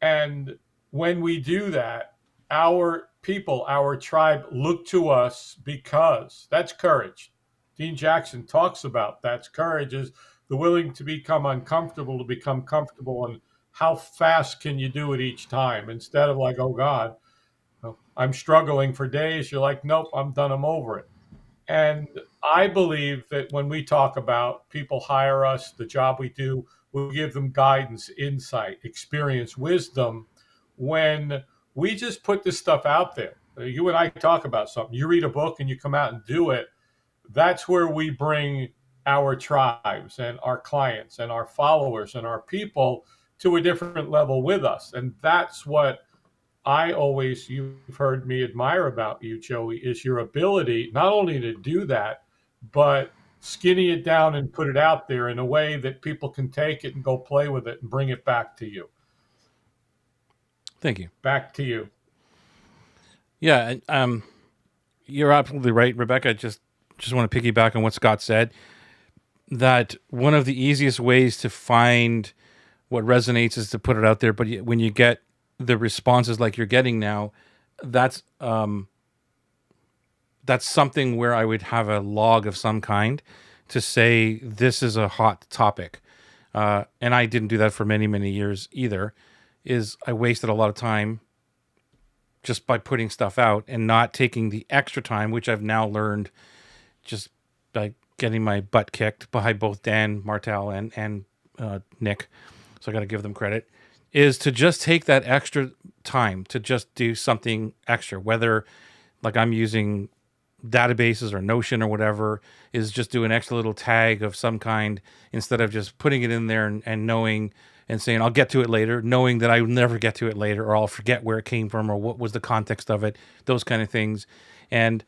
And when we do that, our people, our tribe look to us because that's courage. Dean Jackson talks about that's courage is the willing to become uncomfortable to become comfortable, and how fast can you do it each time instead of like, oh God, I'm struggling for days. You're like, nope, I'm done. I'm over it. And I believe that when we talk about people hire us, the job we do, we give them guidance, insight, experience, wisdom. When we just put this stuff out there, you and I talk about something, you read a book and you come out and do it, that's where we bring our tribes and our clients and our followers and our people to a different level with us. And that's what you've heard me admire about you, Joey, is your ability not only to do that, but skinny it down and put it out there in a way that people can take it and go play with it and bring it back to you. Thank you. Back to you. Yeah. You're absolutely right, Rebecca. Just want to piggyback on what Scott said. That one of the easiest ways to find what resonates is to put it out there. But when you get the responses like you're getting now, that's something where I would have a log of some kind to say this is a hot topic. And I didn't do that for many, many years either. Is I wasted a lot of time just by putting stuff out and not taking the extra time, which I've now learned just like getting my butt kicked by both Dan Martell and Nick, so I got to give them credit, is to just take that extra time to just do something extra, whether like I'm using databases or Notion or whatever, is just do an extra little tag of some kind instead of just putting it in there and knowing and saying I'll get to it later, knowing that I will never get to it later, or I'll forget where it came from or what was the context of it, those kind of things. And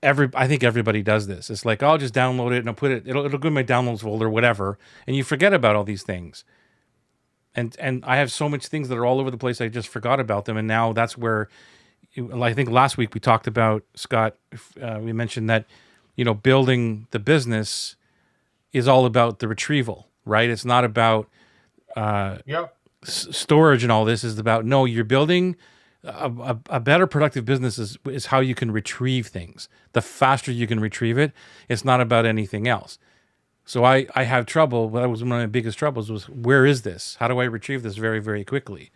I think everybody does this. It's like, I'll just download it and I'll put it, it'll go in my downloads folder, whatever, and you forget about all these things. And I have so much things that are all over the place. I just forgot about them, and now that's where I think last week we talked about, Scott. We mentioned that building the business is all about the retrieval, right? It's not about Yep. storage and all this. Is about, no, you're building a better productive business is how you can retrieve things. The faster you can retrieve it, it's not about anything else. So I have trouble. That was one of my biggest troubles, was where is this? How do I retrieve this very, very quickly?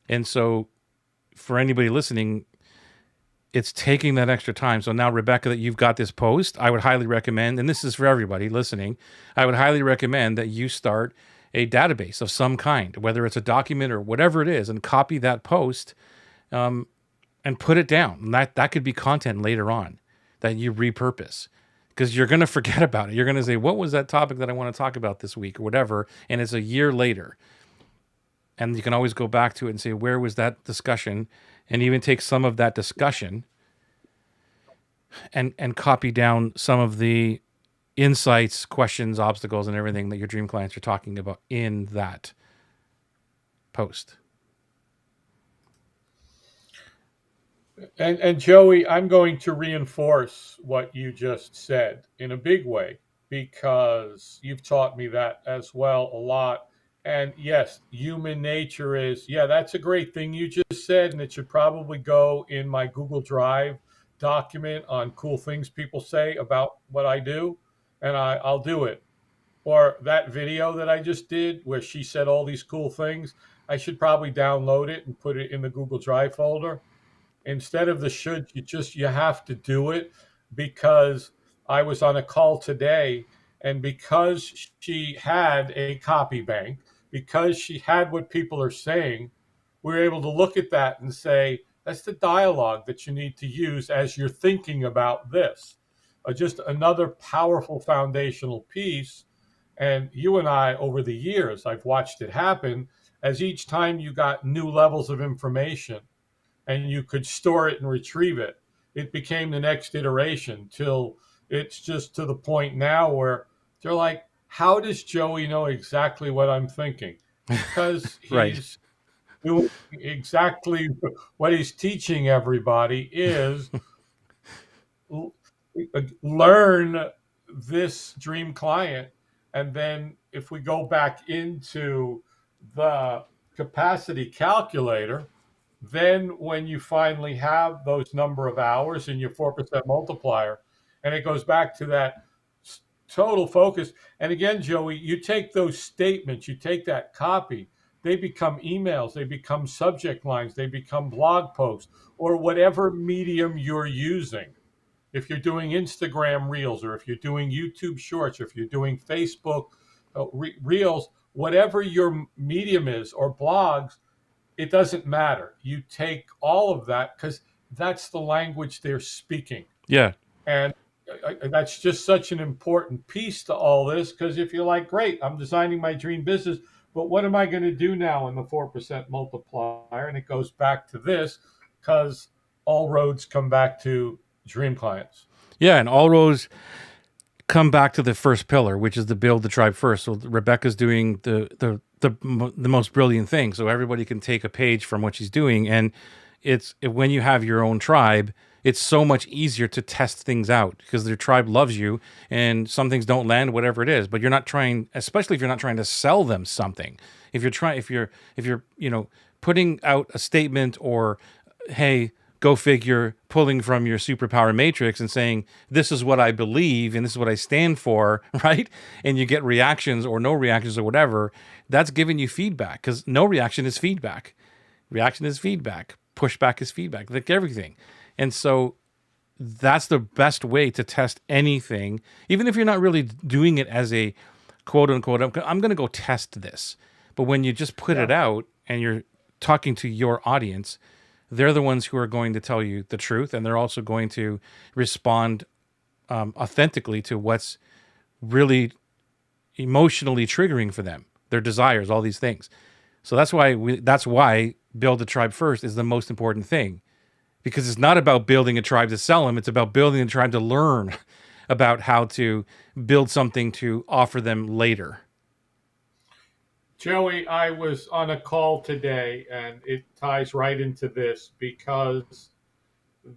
And so for anybody listening, it's taking that extra time. So now, Rebecca, that you've got this post, I would highly recommend, and this is for everybody listening, I would highly recommend that you start a database of some kind, whether it's a document or whatever it is, and copy that post and put it down. And that could be content later on that you repurpose, because you're going to forget about it. You're going to say, what was that topic that I want to talk about this week or whatever? And it's a year later. And you can always go back to it and say, where was that discussion? And even take some of that discussion and copy down some of the insights, questions, obstacles, and everything that your dream clients are talking about in that post. And Joey, I'm going to reinforce what you just said in a big way, because you've taught me that as well a lot. And yes, human nature is, yeah, that's a great thing you just said, and it should probably go in my Google Drive document on cool things people say about what I do, and I'll do it. Or that video that I just did where she said all these cool things, I should probably download it and put it in the Google Drive folder. Instead of the should, you have to do it, because I was on a call today, and because she had a copy bank, because she had what people are saying, we were able to look at that and say, that's the dialogue that you need to use as you're thinking about this. Just another powerful foundational piece. And you and I, over the years, I've watched it happen, as each time you got new levels of information and you could store it and retrieve it, it became the next iteration, till it's just to the point now where they're like, how does Joey know exactly what I'm thinking? Because Right. he's doing exactly what he's teaching everybody is learn this dream client. And then if we go back into the capacity calculator, then when you finally have those number of hours in your 4% multiplier, and it goes back to that total focus. And again, Joey, you take those statements, you take that copy, they become emails, they become subject lines, they become blog posts, or whatever medium you're using. If you're doing Instagram Reels, or if you're doing YouTube Shorts, or if you're doing Facebook Reels, whatever your medium is, or blogs, it doesn't matter. You take all of that, because that's the language they're speaking. Yeah. And that's just such an important piece to all this, because if you're like, great, I'm designing my dream business, but what am I going to do now in the 4% multiplier? And it goes back to this, because all roads come back to dream clients. Yeah, and all roads come back to the first pillar, which is to build the tribe first. So Rebecca's doing the most brilliant thing. So everybody can take a page from what she's doing, and it's when you have your own tribe, it's so much easier to test things out, because their tribe loves you, and some things don't land, whatever it is. But you're not trying, especially if you're not trying to sell them something. If you're putting out a statement, or hey, go figure, pulling from your superpower matrix and saying, this is what I believe and this is what I stand for, right? And you get reactions or no reactions or whatever, that's giving you feedback, because no reaction is feedback. Reaction is feedback. Pushback is feedback, like everything. And so that's the best way to test anything, even if you're not really doing it as a quote unquote, I'm going to go test this. But when you just put it out and you're talking to your audience, they're the ones who are going to tell you the truth, and they're also going to respond authentically to what's really emotionally triggering for them, their desires, all these things. So that's why build a tribe first is the most important thing, because it's not about building a tribe to sell them. It's about building a tribe to learn about how to build something to offer them later. Joey, I was on a call today, and it ties right into this because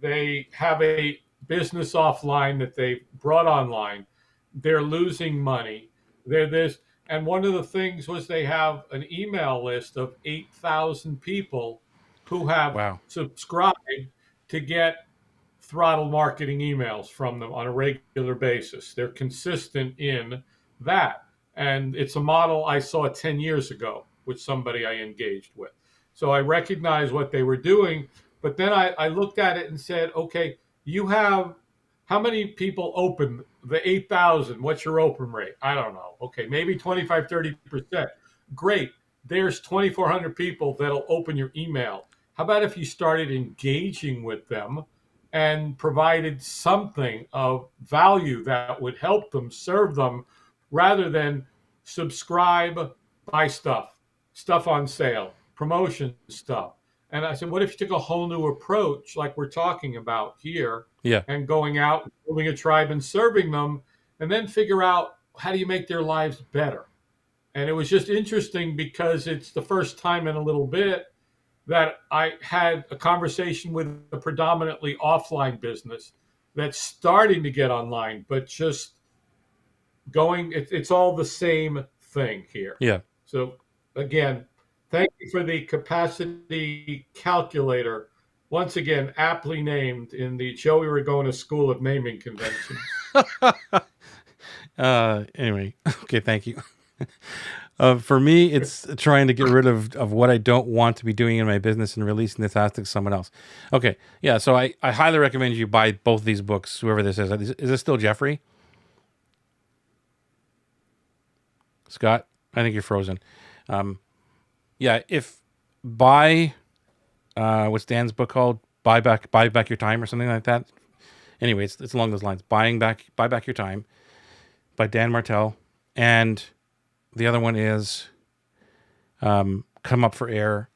they have a business offline that they brought online. They're losing money. They're this, and one of the things was they have an email list of 8,000 people who have Wow. subscribed to get throttle marketing emails from them on a regular basis. They're consistent in that. And it's a model I saw 10 years ago with somebody I engaged with. So I recognized what they were doing. But then I looked at it and said, okay, you have how many people open the 8,000? What's your open rate? I don't know. Okay, maybe 25, 30%. Great. There's 2,400 people that'll open your email. How about if you started engaging with them and provided something of value that would help them, serve them, rather than subscribe, buy stuff on sale, promotion stuff. And I said, what if you took a whole new approach, like we're talking about here, and going out, building a tribe and serving them, and then figure out how do you make their lives better? And it was just interesting because it's the first time in a little bit that I had a conversation with a predominantly offline business that's starting to get online, but just it's all the same thing here. Yeah. So again, thank you for the capacity calculator. Once again, aptly named in the Joey We're Going to School of Naming Conventions. Anyway, okay, thank you. For me, it's trying to get rid of what I don't want to be doing in my business and releasing the task to someone else. Okay, yeah, so I highly recommend you buy both these books, whoever this is. Is this still Jeffrey? Scott? I think you're frozen. Yeah, buy, what's Dan's book called? Buy back your time or something like that. Anyway, it's along those lines. Buy back your time by Dan Martell. And the other one is Come Up for Air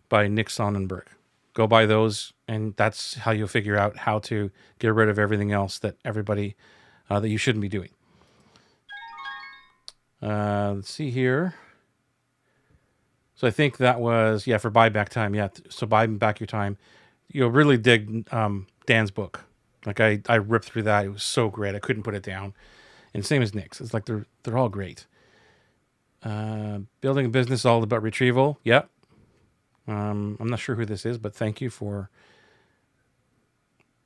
by Nick Sonnenberg. Go buy those, and that's how you'll figure out how to get rid of everything else that everybody that you shouldn't be doing. Let's see here. So I think that was, for buyback time. Yeah, so buy back your time. You'll really dig Dan's book. Like I ripped through that. It was so great. I couldn't put it down. And same as Nick's. It's like they're all great. Building a business all about retrieval. Yep. I'm not sure who this is, but thank you for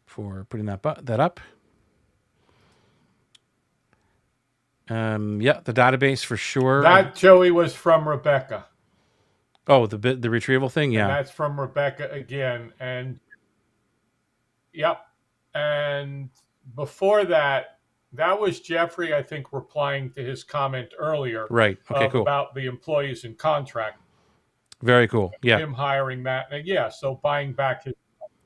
putting that up. The database for sure. That, Joey, was from Rebecca. Oh, the retrieval thing, yeah. And that's from Rebecca again, and yep. And before that was Jeffrey, I think, replying to his comment earlier. Right. Okay. Cool. About the employees in contract. Very cool. Yeah. Him hiring that. And so buying back his.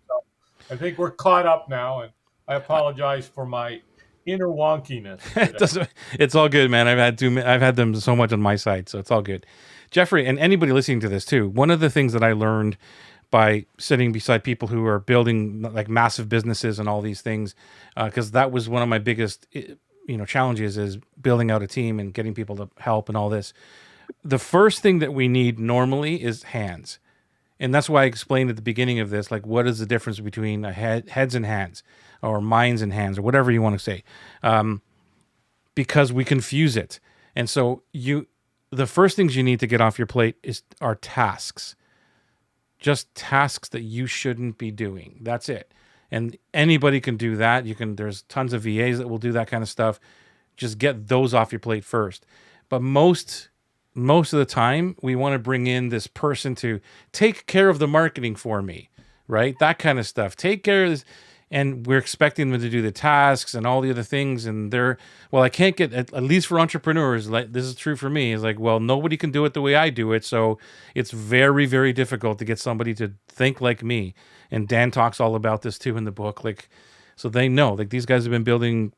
So I think we're caught up now, and I apologize for my inner wonkiness. It's all good, man. I've had them so much on my side, so it's all good. Jeffrey, and anybody listening to this too, one of the things that I learned by sitting beside people who are building like massive businesses and all these things, because that was one of my biggest, challenges is building out a team and getting people to help and all this. The first thing that we need normally is hands. And that's why I explained at the beginning of this, like, what is the difference between heads and hands, or minds and hands, or whatever you want to say, because we confuse it. And so the first things you need to get off your plate are tasks, just tasks that you shouldn't be doing. That's it. And anybody can do that. There's tons of VAs that will do that kind of stuff. Just get those off your plate first. But most of the time, we want to bring in this person to take care of the marketing for me, right? That kind of stuff. Take care of this. and we're expecting them to do the tasks and all the other things, and they're, well, I can't get, at least for entrepreneurs, like this is true for me, is like, well, nobody can do it the way I do it, so it's very, very difficult to get somebody to think like me. And Dan talks all about this too in the book, like, so they know, like, these guys have been building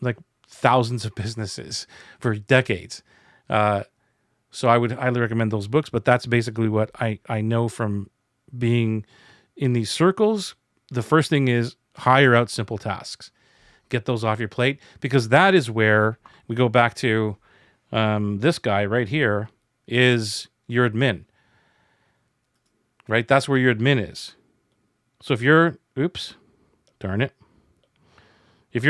like thousands of businesses for decades. So I would highly recommend those books, but that's basically what I know from being in these circles. The first thing is hire out simple tasks. Get those off your plate, because that is where we go back to this guy right here is your admin, right? That's where your admin is. So if you're, oops, darn it. If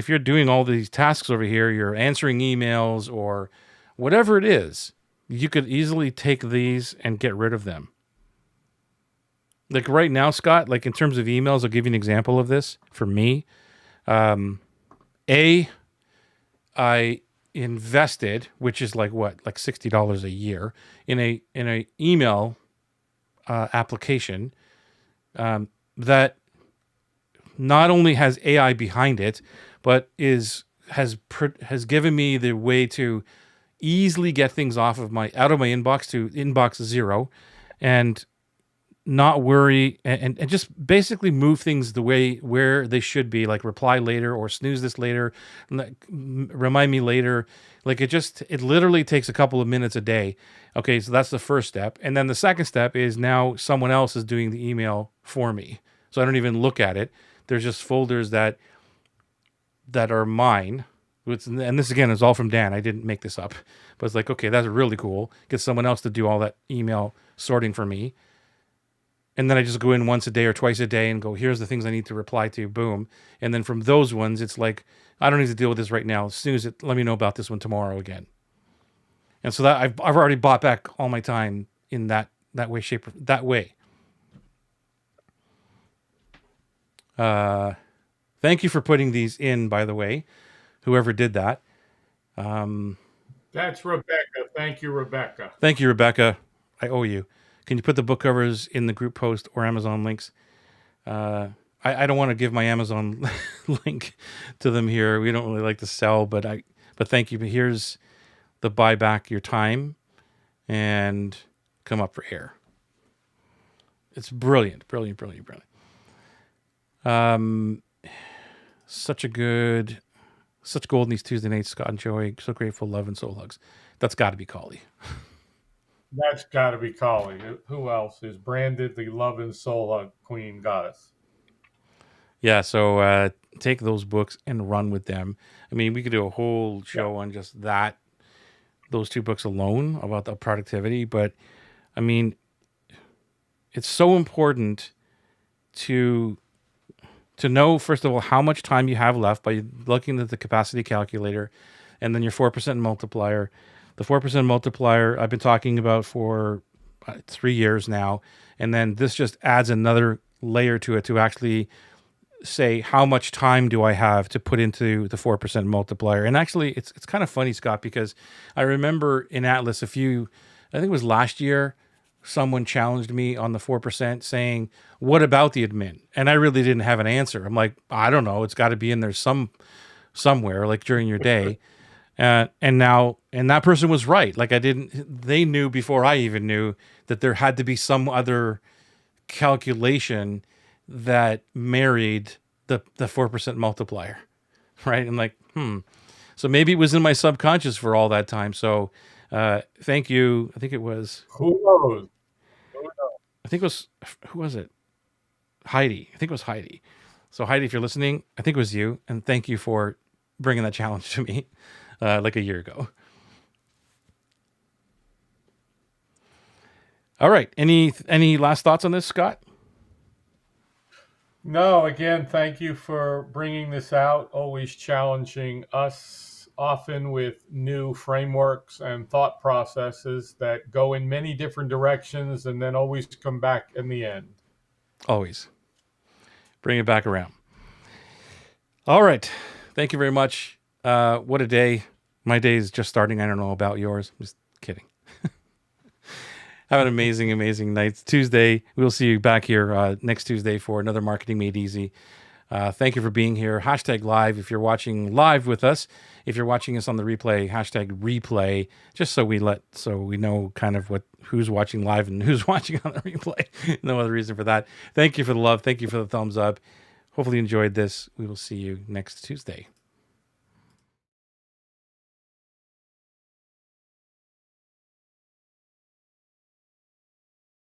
you're doing all these tasks over here, you're answering emails or whatever it is, you could easily take these and get rid of them. Like right now, Scott, like in terms of emails, I'll give you an example of this for me. I invested, which is like what, like $60 a year in a email application that not only has AI behind it, but has given me the way to easily get things out of my inbox to inbox 0, and not worry, and just basically move things the way where they should be, like reply later or snooze this later, remind me later. Like it literally takes a couple of minutes a day. Okay, so that's the first step. And then the second step is now someone else is doing the email for me. So I don't even look at it. There's just folders that are mine. And this again is all from Dan. I didn't make this up. But it's like, okay, that's really cool. Get someone else to do all that email sorting for me. And then I just go in once a day or twice a day and go, here's the things I need to reply to, boom. And then from those ones, it's like, I don't need to deal with this right now. As soon as let me know about this one tomorrow again. And so that I've already bought back all my time in that way. Thank you for putting these in, by the way, whoever did that. That's Rebecca. Thank you, Rebecca. Thank you, Rebecca. I owe you. Can you put the book covers in the group post or Amazon links? I don't want to give my Amazon link to them here. We don't really like to sell, but thank you. But here's the buy back your time and come up for air. It's brilliant, brilliant, brilliant, brilliant. Such gold in these Tuesday nights, Scott and Joey. So grateful, love, and soul hugs. That's got to be Collie. That's got to be Collie. Who else is branded the love and soul hug queen goddess? Yeah, so take those books and run with them. I mean, we could do a whole show on just that, those two books alone about the productivity. But I mean, it's so important to know, first of all, how much time you have left by looking at the capacity calculator, and then your 4% multiplier. The 4% multiplier I've been talking about for 3 years now, and then this just adds another layer to it to actually say how much time do I have to put into the 4% multiplier. And actually, it's kind of funny, Scott, because I remember in Atlas I think it was last year, someone challenged me on the 4% saying, what about the admin? And I really didn't have an answer. I'm like, I don't know. It's got to be in there somewhere, like during your day. And that person was right. Like they knew before I even knew that there had to be some other calculation that married the 4% multiplier. Right. I'm like, so maybe it was in my subconscious for all that time. So, thank you. I think it was, Who knows? I think it was, who was it? Heidi. I think it was Heidi. So Heidi, if you're listening, I think it was you. And thank you for bringing that challenge to me. Like a year ago. All right. Any last thoughts on this, Scott? No, again, thank you for bringing this out, always challenging us, often with new frameworks and thought processes that go in many different directions and then always come back in the end. Always. Bring it back around. All right. Thank you very much. What a day. My day is just starting. I don't know about yours. I'm just kidding. Have an amazing, amazing night. It's Tuesday. We'll see you back here next Tuesday for another Marketing Made Easy. Thank you for being here. Hashtag live if you're watching live with us. If you're watching us on the replay, hashtag replay, just so we know kind of who's watching live and who's watching on the replay. No other reason for that. Thank you for the love. Thank you for the thumbs up. Hopefully you enjoyed this. We will see you next Tuesday.